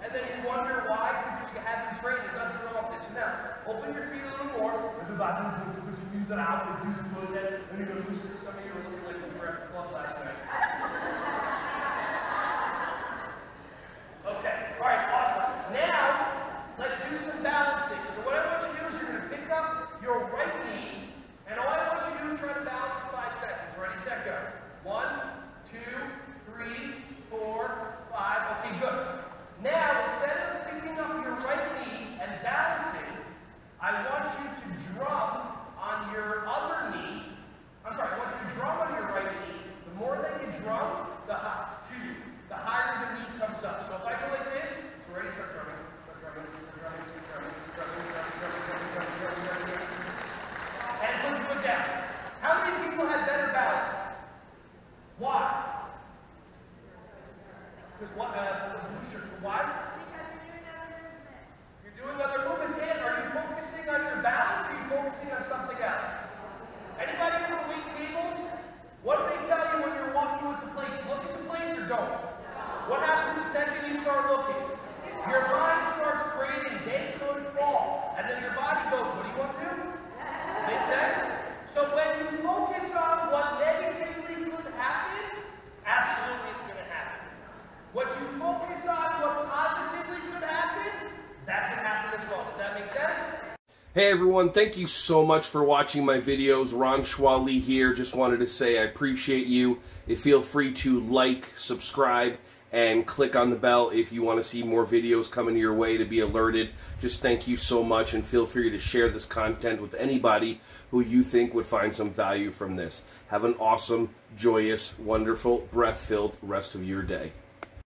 and then you wonder why, because you haven't trained, there's nothing wrong with it. So now, open your feet a little more, and use that out, and do some of that, and you're going to lose some of your little like you were at the club last night. Okay, alright, awesome. Now, let's do some balancing. So what I want you to do is you're going to pick up your right knee, and all I want you to do is try to balance for 5 seconds. Ready, set, go. 1, 2, 3, 4, 5. Okay, good. Now, instead of picking up your right knee and balancing, I want you to drum on your other knee. I'm sorry, I want you to drum on your right knee. The more that you drum, the higher the knee comes up. So if I go like this, so ready, start drumming, start drumming, start drumming, start drumming, start drumming, start drumming, start drumming, start drumming, and put your foot down. How many people have better balance? Why? Because what? Why? You're doing other movements. And are you focusing on your balance, or are you focusing on something else? Anybody ever wait tables? What do they tell you when you're walking with the plates? Look at the plates or don't? What happens the second you start looking? Your mind starts creating, they could fall. And then your body goes, what do you want to do? Make sense? So when you focus on what negatively could happen, absolutely it's going to happen. What you focus on what positively could happen, that can happen as well. Does that make sense? Hey everyone, thank you so much for watching my videos. Ron Schwally here. Just wanted to say I appreciate you. Feel free to like, subscribe, and click on the bell if you want to see more videos coming your way to be alerted. Just thank you so much, and feel free to share this content with anybody who you think would find some value from this. Have an awesome, joyous, wonderful, breath-filled rest of your day.